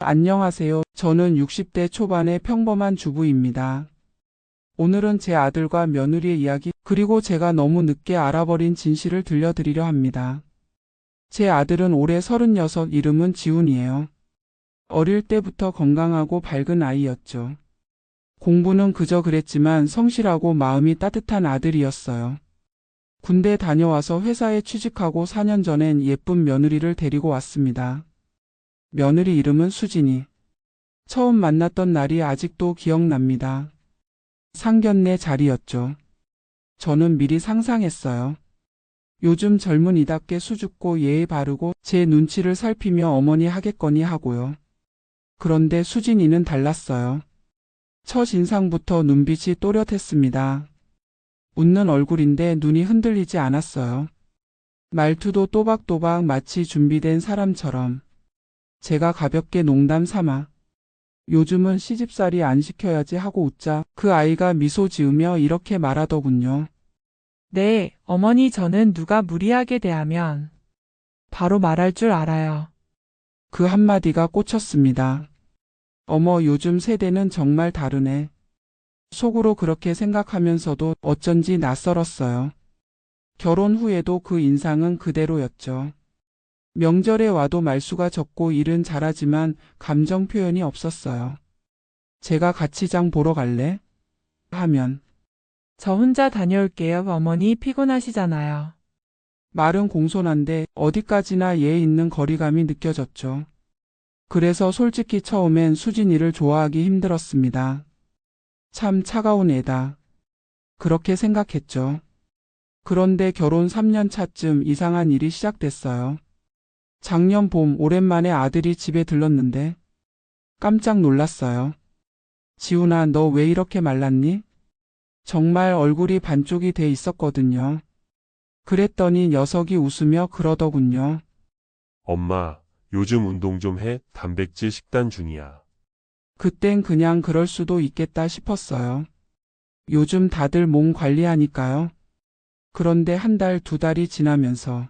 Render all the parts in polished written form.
안녕하세요. 저는 60대 초반의 평범한 주부입니다. 오늘은 제 아들과 며느리의 이야기, 그리고 제가 너무 늦게 알아버린 진실을 들려드리려 합니다. 제 아들은 올해 36, 이름은 지훈이에요. 어릴 때부터 건강하고 밝은 아이였죠. 공부는 그저 그랬지만 성실하고 마음이 따뜻한 아들이었어요. 군대 다녀와서 회사에 취직하고 4년 전엔 예쁜 며느리를 데리고 왔습니다. 며느리 이름은 수진이. 처음 만났던 날이 아직도 기억납니다. 상견례 자리였죠. 저는 미리 상상했어요. 요즘 젊은이답게 수줍고 예의 바르고 제 눈치를 살피며 어머니 하겠거니 하고요. 그런데 수진이는 달랐어요. 첫 인상부터 눈빛이 또렷했습니다. 웃는 얼굴인데 눈이 흔들리지 않았어요. 말투도 또박또박 마치 준비된 사람처럼. 제가 가볍게 농담 삼아 요즘은 시집살이 안 시켜야지 하고 웃자 그 아이가 미소 지으며 이렇게 말하더군요. 네, 어머니 저는 누가 무리하게 대하면 바로 말할 줄 알아요. 그 한마디가 꽂혔습니다. 어머, 요즘 세대는 정말 다르네. 속으로 그렇게 생각하면서도 어쩐지 낯설었어요. 결혼 후에도 그 인상은 그대로였죠. 명절에 와도 말수가 적고 일은 잘하지만 감정 표현이 없었어요. 제가 같이 장 보러 갈래? 하면 저 혼자 다녀올게요. 어머니 피곤하시잖아요. 말은 공손한데 어디까지나 예 있는 거리감이 느껴졌죠. 그래서 솔직히 처음엔 수진이를 좋아하기 힘들었습니다. 참 차가운 애다. 그렇게 생각했죠. 그런데 결혼 3년 차쯤 이상한 일이 시작됐어요. 작년 봄 오랜만에 아들이 집에 들렀는데 깜짝 놀랐어요. 지훈아, 너 왜 이렇게 말랐니? 정말 얼굴이 반쪽이 돼 있었거든요. 그랬더니 녀석이 웃으며 그러더군요. 엄마, 요즘 운동 좀 해? 단백질 식단 중이야. 그땐 그냥 그럴 수도 있겠다 싶었어요. 요즘 다들 몸 관리하니까요. 그런데 한 달, 두 달이 지나면서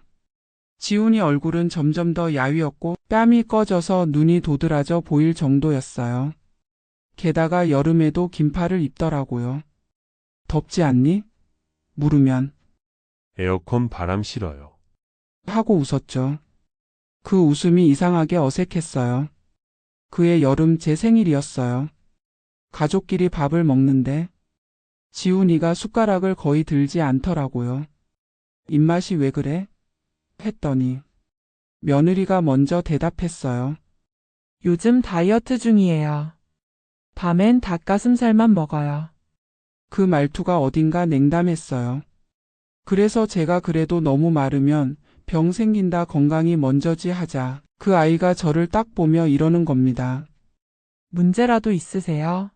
지훈이 얼굴은 점점 더 야위었고 뺨이 꺼져서 눈이 도드라져 보일 정도였어요. 게다가 여름에도 긴팔을 입더라고요. 덥지 않니? 물으면 에어컨 바람 싫어요. 하고 웃었죠. 그 웃음이 이상하게 어색했어요. 그해 여름 제 생일이었어요. 가족끼리 밥을 먹는데 지훈이가 숟가락을 거의 들지 않더라고요. 입맛이 왜 그래? 했더니 며느리가 먼저 대답했어요. 요즘 다이어트 중이에요. 밤엔 닭가슴살만 먹어요. 그 말투가 어딘가 냉담했어요. 그래서 제가 그래도 너무 마르면 병 생긴다, 건강이 먼저지 하자 그 아이가 저를 딱 보며 이러는 겁니다. 문제라도 있으세요?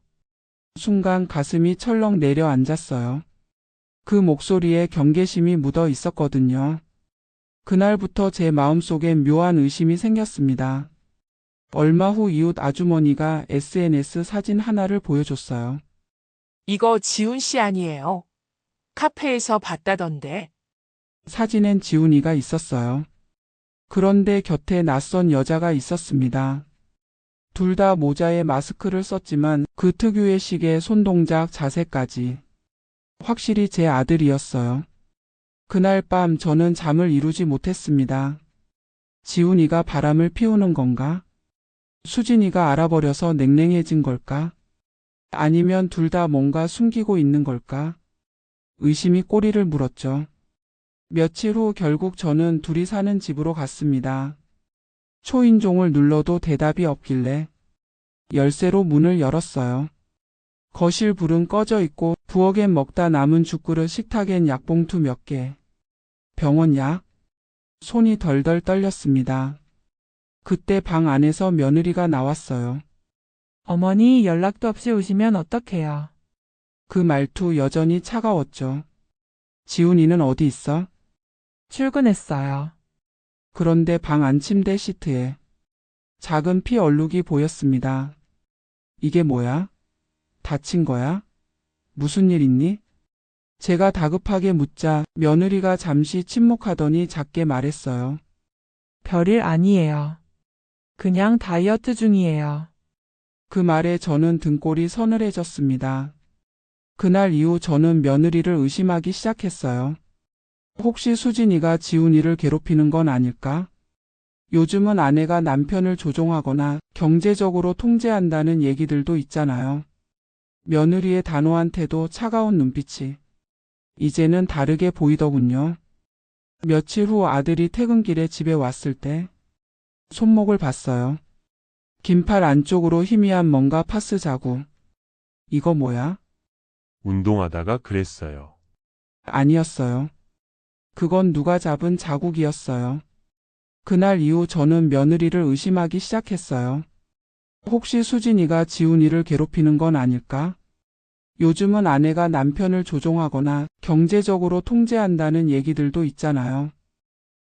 순간 가슴이 철렁 내려앉았어요. 그 목소리에 경계심이 묻어 있었거든요. 그날부터 제 마음속엔 묘한 의심이 생겼습니다. 얼마 후 이웃 아주머니가 SNS 사진 하나를 보여줬어요. 이거 지훈 씨 아니에요? 카페에서 봤다던데. 사진엔 지훈이가 있었어요. 그런데 곁에 낯선 여자가 있었습니다. 둘 다 모자에 마스크를 썼지만 그 특유의 시계, 손동작, 자세까지 확실히 제 아들이었어요. 그날 밤 저는 잠을 이루지 못했습니다. 지훈이가 바람을 피우는 건가? 수진이가 알아버려서 냉랭해진 걸까? 아니면 둘 다 뭔가 숨기고 있는 걸까? 의심이 꼬리를 물었죠. 며칠 후 결국 저는 둘이 사는 집으로 갔습니다. 초인종을 눌러도 대답이 없길래 열쇠로 문을 열었어요. 거실 불은 꺼져 있고 부엌엔 먹다 남은 죽그릇, 식탁엔 약봉투 몇 개. 병원 약? 손이 덜덜 떨렸습니다. 그때 방 안에서 며느리가 나왔어요. 어머니 연락도 없이 오시면 어떡해요? 그 말투 여전히 차가웠죠. 지훈이는 어디 있어? 출근했어요. 그런데 방 안 침대 시트에 작은 피 얼룩이 보였습니다. 이게 뭐야? 다친 거야? 무슨 일 있니? 제가 다급하게 묻자 며느리가 잠시 침묵하더니 작게 말했어요. 별일 아니에요. 그냥 다이어트 중이에요. 그 말에 저는 등골이 서늘해졌습니다. 그날 이후 저는 며느리를 의심하기 시작했어요. 혹시 수진이가 지훈이를 괴롭히는 건 아닐까? 요즘은 아내가 남편을 조종하거나 경제적으로 통제한다는 얘기들도 있잖아요. 며느리의 단호한 태도, 차가운 눈빛이 이제는 다르게 보이더군요. 며칠 후 아들이 퇴근길에 집에 왔을 때 손목을 봤어요. 긴팔 안쪽으로 희미한 뭔가 파스 자국. 이거 뭐야? 운동하다가 그랬어요. 아니었어요. 그건 누가 잡은 자국이었어요. 그날 이후 저는 며느리를 의심하기 시작했어요. 혹시 수진이가 지훈이를 괴롭히는 건 아닐까? 요즘은 아내가 남편을 조종하거나 경제적으로 통제한다는 얘기들도 있잖아요.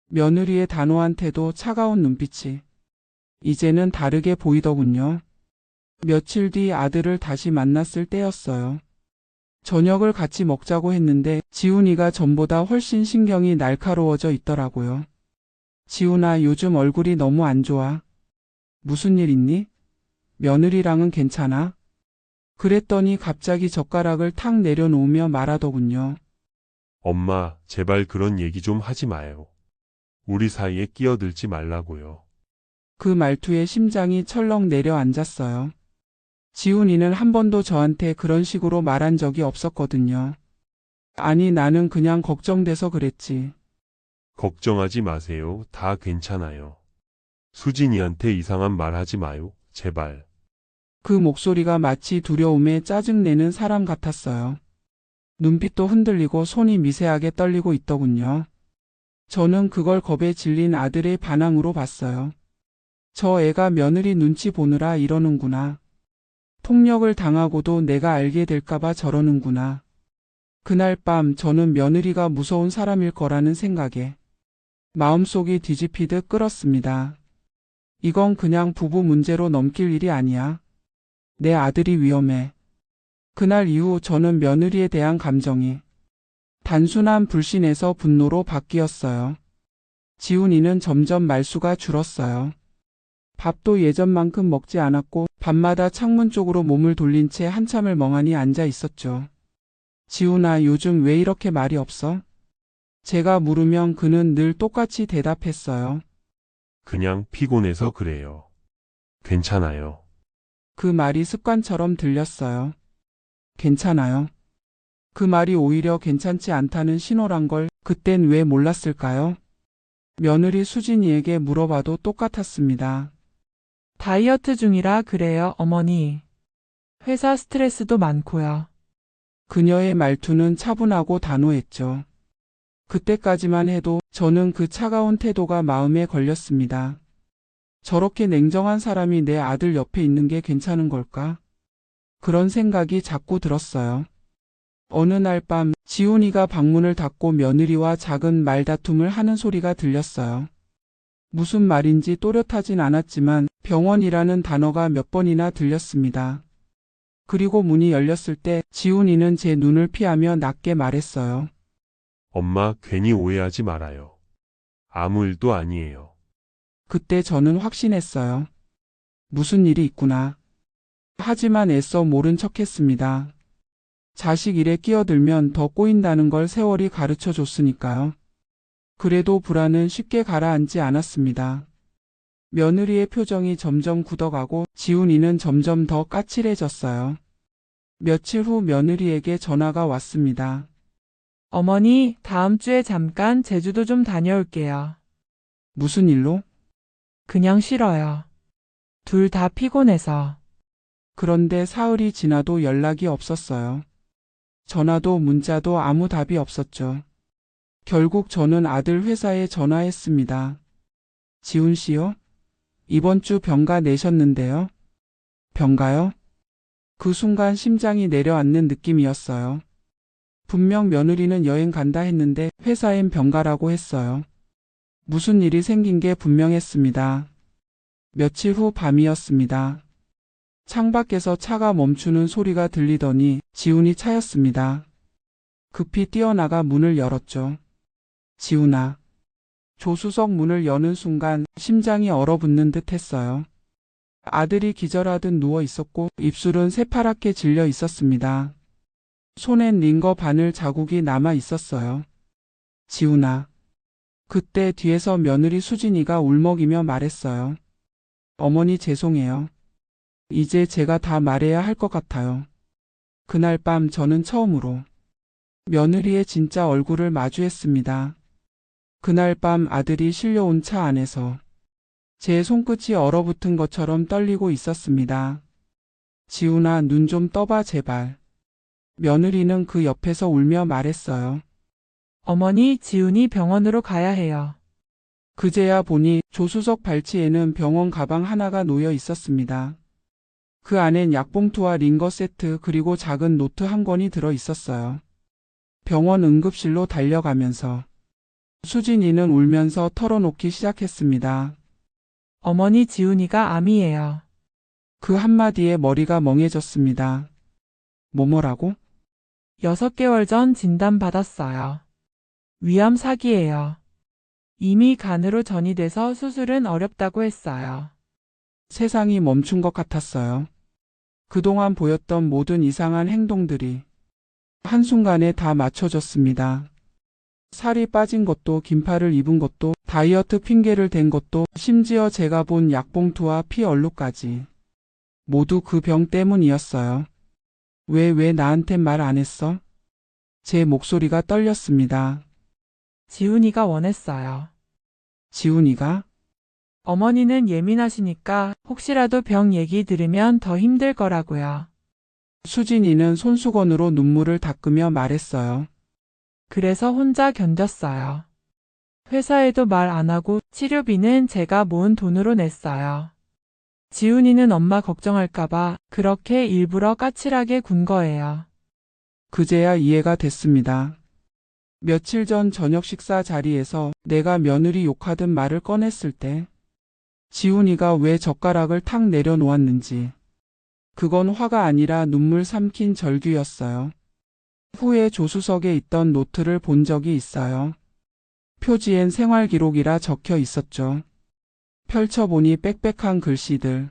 며느리의 단호한 태도, 차가운 눈빛이 이제는 다르게 보이더군요. 며칠 뒤 아들을 다시 만났을 때였어요. 저녁을 같이 먹자고 했는데 지훈이가 전보다 훨씬 신경이 날카로워져 있더라고요. 지훈아, 요즘 얼굴이 너무 안 좋아. 무슨 일 있니? 며느리랑은 괜찮아? 그랬더니 갑자기 젓가락을 탁 내려놓으며 말하더군요. 엄마, 제발 그런 얘기 좀 하지 마요. 우리 사이에 끼어들지 말라고요. 그 말투에 심장이 철렁 내려앉았어요. 지훈이는 한 번도 저한테 그런 식으로 말한 적이 없었거든요. 아니, 나는 그냥 걱정돼서 그랬지. 걱정하지 마세요. 다 괜찮아요. 수진이한테 이상한 말 하지 마요. 제발. 그 목소리가 마치 두려움에 짜증내는 사람 같았어요. 눈빛도 흔들리고 손이 미세하게 떨리고 있더군요. 저는 그걸 겁에 질린 아들의 반항으로 봤어요. 저 애가 며느리 눈치 보느라 이러는구나. 폭력을 당하고도 내가 알게 될까봐 저러는구나. 그날 밤 저는 며느리가 무서운 사람일 거라는 생각에 마음속이 뒤집히듯 끓었습니다. 이건 그냥 부부 문제로 넘길 일이 아니야. 내 아들이 위험해. 그날 이후 저는 며느리에 대한 감정이 단순한 불신에서 분노로 바뀌었어요. 지훈이는 점점 말수가 줄었어요. 밥도 예전만큼 먹지 않았고 밤마다 창문 쪽으로 몸을 돌린 채 한참을 멍하니 앉아 있었죠. 지훈아, 요즘 왜 이렇게 말이 없어? 제가 물으면 그는 늘 똑같이 대답했어요. 그냥 피곤해서 그래요. 괜찮아요. 그 말이 습관처럼 들렸어요. 괜찮아요. 그 말이 오히려 괜찮지 않다는 신호란 걸 그땐 왜 몰랐을까요? 며느리 수진이에게 물어봐도 똑같았습니다. 다이어트 중이라 그래요, 어머니. 회사 스트레스도 많고요. 그녀의 말투는 차분하고 단호했죠. 그때까지만 해도 저는 그 차가운 태도가 마음에 걸렸습니다. 저렇게 냉정한 사람이 내 아들 옆에 있는 게 괜찮은 걸까? 그런 생각이 자꾸 들었어요. 어느 날 밤 지훈이가 방문을 닫고 며느리와 작은 말다툼을 하는 소리가 들렸어요. 무슨 말인지 또렷하진 않았지만 병원이라는 단어가 몇 번이나 들렸습니다. 그리고 문이 열렸을 때 지훈이는 제 눈을 피하며 낮게 말했어요. 엄마, 괜히 오해하지 말아요. 아무 일도 아니에요. 그때 저는 확신했어요. 무슨 일이 있구나. 하지만 애써 모른 척했습니다. 자식 일에 끼어들면 더 꼬인다는 걸 세월이 가르쳐 줬으니까요. 그래도 불안은 쉽게 가라앉지 않았습니다. 며느리의 표정이 점점 굳어가고 지훈이는 점점 더 까칠해졌어요. 며칠 후 며느리에게 전화가 왔습니다. 어머니, 다음 주에 잠깐 제주도 좀 다녀올게요. 무슨 일로? 그냥 싫어요. 둘 다 피곤해서. 그런데 사흘이 지나도 연락이 없었어요. 전화도 문자도 아무 답이 없었죠. 결국 저는 아들 회사에 전화했습니다. 지훈 씨요? 이번 주 병가 내셨는데요? 병가요? 그 순간 심장이 내려앉는 느낌이었어요. 분명 며느리는 여행 간다 했는데 회사엔 병가라고 했어요. 무슨 일이 생긴 게 분명했습니다. 며칠 후 밤이었습니다. 창밖에서 차가 멈추는 소리가 들리더니 지훈이 차였습니다. 급히 뛰어나가 문을 열었죠. 지훈아, 조수석 문을 여는 순간 심장이 얼어붙는 듯 했어요. 아들이 기절하듯 누워 있었고 입술은 새파랗게 질려 있었습니다. 손엔 링거 바늘 자국이 남아 있었어요. 지훈아. 그때 뒤에서 며느리 수진이가 울먹이며 말했어요. 어머니 죄송해요. 이제 제가 다 말해야 할 것 같아요. 그날 밤 저는 처음으로 며느리의 진짜 얼굴을 마주했습니다. 그날 밤 아들이 실려온 차 안에서 제 손끝이 얼어붙은 것처럼 떨리고 있었습니다. 지훈아, 눈 좀 떠봐 제발. 며느리는 그 옆에서 울며 말했어요. 어머니, 지훈이 병원으로 가야 해요. 그제야 보니 조수석 발치에는 병원 가방 하나가 놓여 있었습니다. 그 안엔 약봉투와 링거 세트 그리고 작은 노트 한 권이 들어 있었어요. 병원 응급실로 달려가면서 수진이는 울면서 털어놓기 시작했습니다. 어머니, 지훈이가 암이에요. 그 한마디에 머리가 멍해졌습니다. 뭐라고? 6개월 전 진단받았어요. 위암 사기예요. 이미 간으로 전이돼서 수술은 어렵다고 했어요. 세상이 멈춘 것 같았어요. 그동안 보였던 모든 이상한 행동들이 한순간에 다 맞춰졌습니다. 살이 빠진 것도, 긴팔을 입은 것도, 다이어트 핑계를 댄 것도, 심지어 제가 본 약봉투와 피 얼룩까지 모두 그 병 때문이었어요. 왜 나한텐 말 안 했어? 제 목소리가 떨렸습니다. 지훈이가 원했어요. 지훈이가? 어머니는 예민하시니까 혹시라도 병 얘기 들으면 더 힘들 거라고요. 수진이는 손수건으로 눈물을 닦으며 말했어요. 그래서 혼자 견뎠어요. 회사에도 말 안 하고 치료비는 제가 모은 돈으로 냈어요. 지훈이는 엄마 걱정할까봐 그렇게 일부러 까칠하게 군 거예요. 그제야 이해가 됐습니다. 며칠 전 저녁 식사 자리에서 내가 며느리 욕하던 말을 꺼냈을 때 지훈이가 왜 젓가락을 탁 내려놓았는지 그건 화가 아니라 눈물 삼킨 절규였어요. 후에 조수석에 있던 노트를 본 적이 있어요. 표지엔 생활기록이라 적혀 있었죠. 펼쳐보니 빽빽한 글씨들.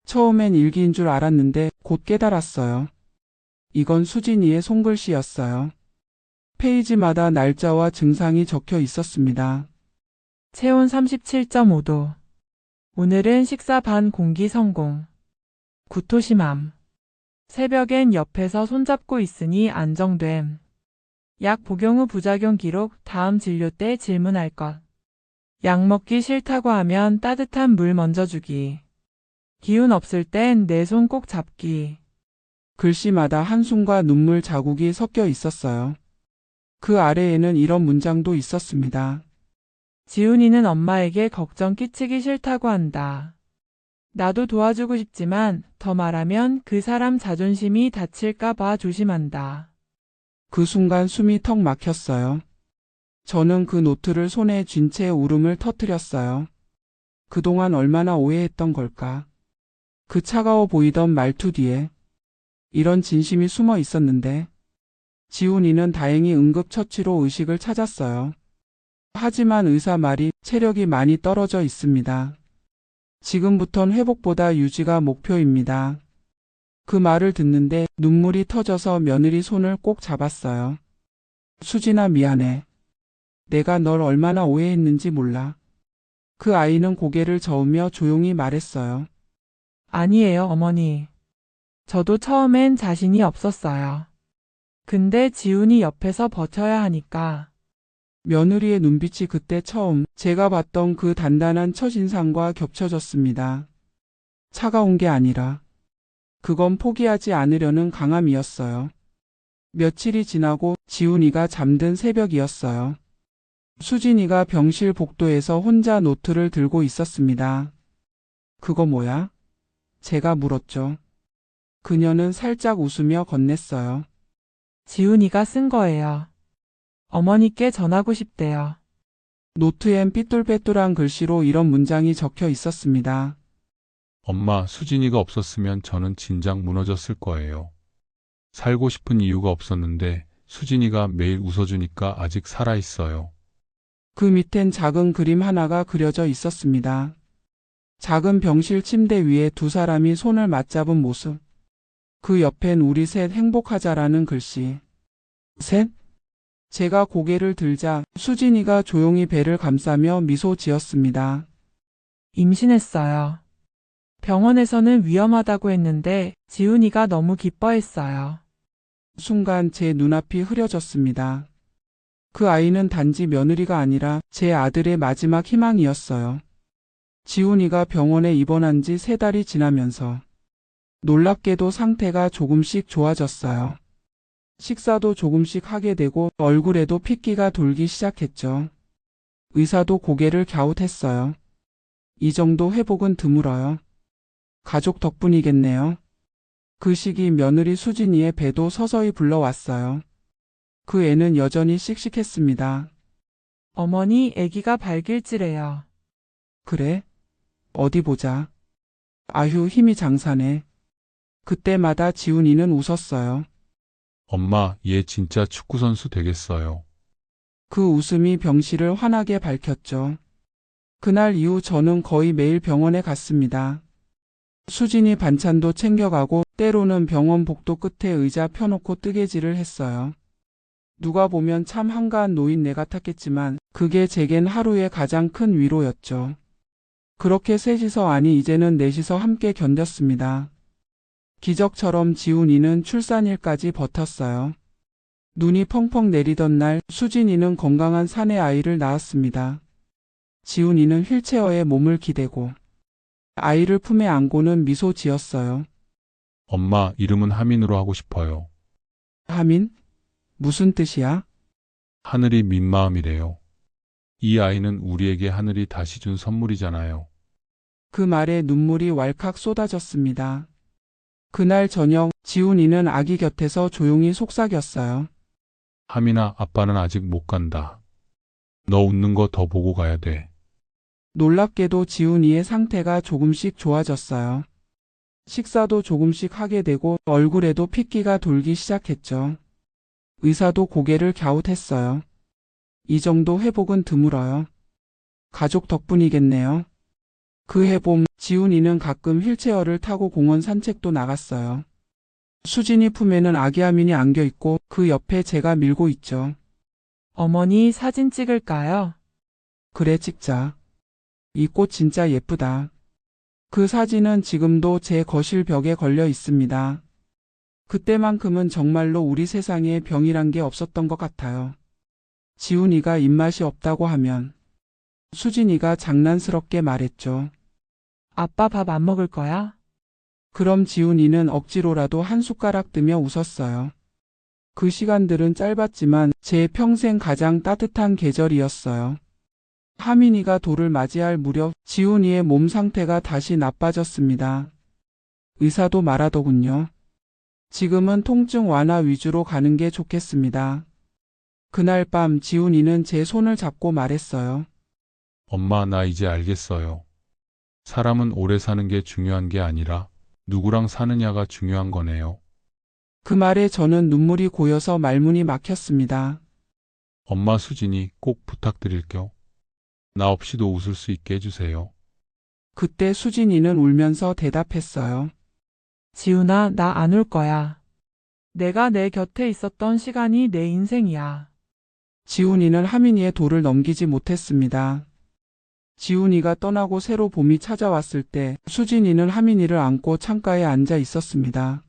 처음엔 일기인 줄 알았는데 곧 깨달았어요. 이건 수진이의 손글씨였어요. 페이지마다 날짜와 증상이 적혀 있었습니다. 체온 37.5도. 오늘은 식사 반 공기 성공. 구토심함. 새벽엔 옆에서 손잡고 있으니 안정됨. 약 복용 후 부작용 기록, 다음 진료 때 질문할 것. 약 먹기 싫다고 하면 따뜻한 물 먼저 주기. 기운 없을 땐 내 손 꼭 잡기. 글씨마다 한숨과 눈물 자국이 섞여 있었어요. 그 아래에는 이런 문장도 있었습니다. 지훈이는 엄마에게 걱정 끼치기 싫다고 한다. 나도 도와주고 싶지만 더 말하면 그 사람 자존심이 다칠까 봐 조심한다. 그 순간 숨이 턱 막혔어요. 저는 그 노트를 손에 쥔 채 울음을 터뜨렸어요. 그동안 얼마나 오해했던 걸까. 그 차가워 보이던 말투 뒤에 이런 진심이 숨어 있었는데 지훈이는 다행히 응급처치로 의식을 찾았어요. 하지만 의사 말이 체력이 많이 떨어져 있습니다. 지금부턴 회복보다 유지가 목표입니다. 그 말을 듣는데 눈물이 터져서 며느리 손을 꼭 잡았어요. 수진아 미안해. 내가 널 얼마나 오해했는지 몰라. 그 아이는 고개를 저으며 조용히 말했어요. 아니에요, 어머니. 저도 처음엔 자신이 없었어요. 근데 지훈이 옆에서 버텨야 하니까. 며느리의 눈빛이 그때 처음 제가 봤던 그 단단한 첫인상과 겹쳐졌습니다. 차가운 게 아니라 그건 포기하지 않으려는 강함이었어요. 며칠이 지나고 지훈이가 잠든 새벽이었어요. 수진이가 병실 복도에서 혼자 노트를 들고 있었습니다. 그거 뭐야? 제가 물었죠. 그녀는 살짝 웃으며 건넸어요. 지훈이가 쓴 거예요. 어머니께 전하고 싶대요. 노트엔 삐뚤빼뚤한 글씨로 이런 문장이 적혀 있었습니다. 엄마, 수진이가 없었으면 저는 진작 무너졌을 거예요. 살고 싶은 이유가 없었는데 수진이가 매일 웃어주니까 아직 살아있어요. 그 밑엔 작은 그림 하나가 그려져 있었습니다. 작은 병실 침대 위에 두 사람이 손을 맞잡은 모습. 그 옆엔 우리 셋 행복하자라는 글씨. 셋? 제가 고개를 들자 수진이가 조용히 배를 감싸며 미소 지었습니다. 임신했어요. 병원에서는 위험하다고 했는데 지훈이가 너무 기뻐했어요. 순간 제 눈앞이 흐려졌습니다. 그 아이는 단지 며느리가 아니라 제 아들의 마지막 희망이었어요. 지훈이가 병원에 입원한 지 3달이 지나면서 놀랍게도 상태가 조금씩 좋아졌어요. 식사도 조금씩 하게 되고 얼굴에도 핏기가 돌기 시작했죠. 의사도 고개를 갸웃했어요. 이 정도 회복은 드물어요. 가족 덕분이겠네요. 그 시기 며느리 수진이의 배도 서서히 불러왔어요. 그 애는 여전히 씩씩했습니다. 어머니, 아기가 발길질해요. 그래? 어디 보자. 아휴, 힘이 장사네. 그때마다 지훈이는 웃었어요. 엄마, 얘 진짜 축구선수 되겠어요. 그 웃음이 병실을 환하게 밝혔죠. 그날 이후 저는 거의 매일 병원에 갔습니다. 수진이 반찬도 챙겨가고 때로는 병원 복도 끝에 의자 펴놓고 뜨개질을 했어요. 누가 보면 참 한가한 노인네 같았겠지만 그게 제겐 하루의 가장 큰 위로였죠. 그렇게 셋이서 아니 이제는 넷이서 함께 견뎠습니다. 기적처럼 지훈이는 출산일까지 버텼어요. 눈이 펑펑 내리던 날 수진이는 건강한 사내 아이를 낳았습니다. 지훈이는 휠체어에 몸을 기대고 아이를 품에 안고는 미소 지었어요. 엄마, 이름은 하민으로 하고 싶어요. 하민? 무슨 뜻이야? 하늘이 민마음이래요. 이 아이는 우리에게 하늘이 다시 준 선물이잖아요. 그 말에 눈물이 왈칵 쏟아졌습니다. 그날 저녁 지훈이는 아기 곁에서 조용히 속삭였어요. 하민아, 아빠는 아직 못 간다. 너 웃는 거 더 보고 가야 돼. 놀랍게도 지훈이의 상태가 조금씩 좋아졌어요. 식사도 조금씩 하게 되고 얼굴에도 핏기가 돌기 시작했죠. 의사도 고개를 갸웃했어요. 이 정도 회복은 드물어요. 가족 덕분이겠네요. 그 해봄 지훈이는 가끔 휠체어를 타고 공원 산책도 나갔어요. 수진이 품에는 아기 하민이 안겨있고 그 옆에 제가 밀고 있죠. 어머니, 사진 찍을까요? 그래, 찍자. 이 꽃 진짜 예쁘다. 그 사진은 지금도 제 거실 벽에 걸려 있습니다. 그때만큼은 정말로 우리 세상에 병이란 게 없었던 것 같아요. 지훈이가 입맛이 없다고 하면 수진이가 장난스럽게 말했죠. 아빠 밥 안 먹을 거야? 그럼 지훈이는 억지로라도 한 숟가락 뜨며 웃었어요. 그 시간들은 짧았지만 제 평생 가장 따뜻한 계절이었어요. 하민이가 돌을 맞이할 무렵 지훈이의 몸 상태가 다시 나빠졌습니다. 의사도 말하더군요. 지금은 통증 완화 위주로 가는 게 좋겠습니다. 그날 밤 지훈이는 제 손을 잡고 말했어요. 엄마, 나 이제 알겠어요. 사람은 오래 사는 게 중요한 게 아니라 누구랑 사느냐가 중요한 거네요. 그 말에 저는 눈물이 고여서 말문이 막혔습니다. 엄마, 수진이 꼭 부탁드릴게요. 나 없이도 웃을 수 있게 해주세요. 그때 수진이는 울면서 대답했어요. 지훈아, 나 안 울 거야. 내가 내 곁에 있었던 시간이 내 인생이야. 지훈이는 하민이의 돌을 넘기지 못했습니다. 지훈이가 떠나고 새로 봄이 찾아왔을 때 수진이는 하민이를 안고 창가에 앉아 있었습니다.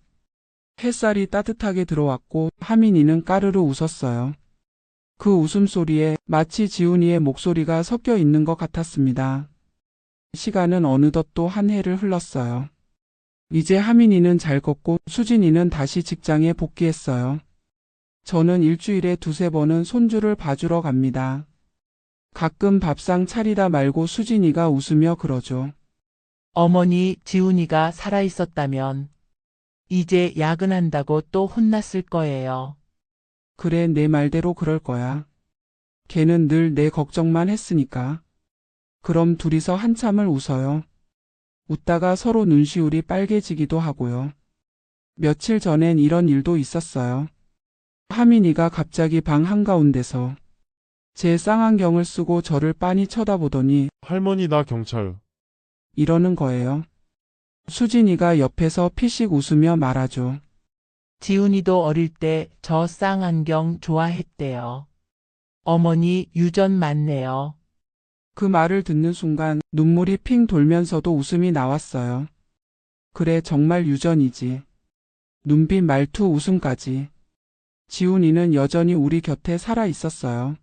햇살이 따뜻하게 들어왔고 하민이는 까르르 웃었어요. 그 웃음소리에 마치 지훈이의 목소리가 섞여 있는 것 같았습니다. 시간은 어느덧 또 한 해를 흘렀어요. 이제 하민이는 잘 걷고 수진이는 다시 직장에 복귀했어요. 저는 일주일에 2~3번은 손주를 봐주러 갑니다. 가끔 밥상 차리다 말고 수진이가 웃으며 그러죠. 어머니 지훈이가 살아있었다면 이제 야근한다고 또 혼났을 거예요. 그래, 내 말대로 그럴 거야. 걔는 늘 내 걱정만 했으니까. 그럼 둘이서 한참을 웃어요. 웃다가 서로 눈시울이 빨개지기도 하고요. 며칠 전엔 이런 일도 있었어요. 하민이가 갑자기 방 한가운데서 제 쌍안경을 쓰고 저를 빤히 쳐다보더니 할머니 나 경찰. 이러는 거예요. 수진이가 옆에서 피식 웃으며 말하죠. 지훈이도 어릴 때 저 쌍안경 좋아했대요. 어머니 유전 맞네요. 그 말을 듣는 순간 눈물이 핑 돌면서도 웃음이 나왔어요. 그래, 정말 유전이지. 눈빛, 말투, 웃음까지. 지훈이는 여전히 우리 곁에 살아 있었어요.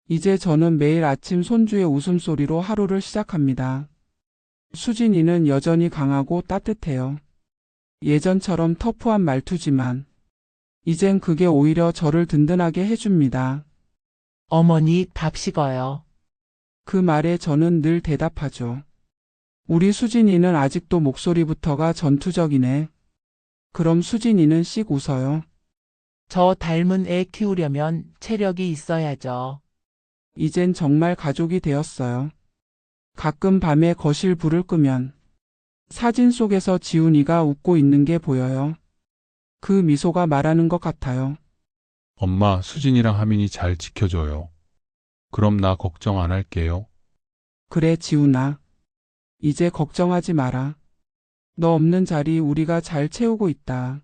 이제 저는 매일 아침 손주의 웃음소리로 하루를 시작합니다. 수진이는 여전히 강하고 따뜻해요. 예전처럼 터프한 말투지만 이젠 그게 오히려 저를 든든하게 해줍니다. 어머니 밥 식어요. 그 말에 저는 늘 대답하죠. 우리 수진이는 아직도 목소리부터가 전투적이네. 그럼 수진이는 씩 웃어요. 저 닮은 애 키우려면 체력이 있어야죠. 이젠 정말 가족이 되었어요. 가끔 밤에 거실 불을 끄면 사진 속에서 지훈이가 웃고 있는 게 보여요. 그 미소가 말하는 것 같아요. 엄마, 수진이랑 하민이 잘 지켜줘요. 그럼 나 걱정 안 할게요. 그래, 지훈아. 이제 걱정하지 마라. 너 없는 자리 우리가 잘 채우고 있다.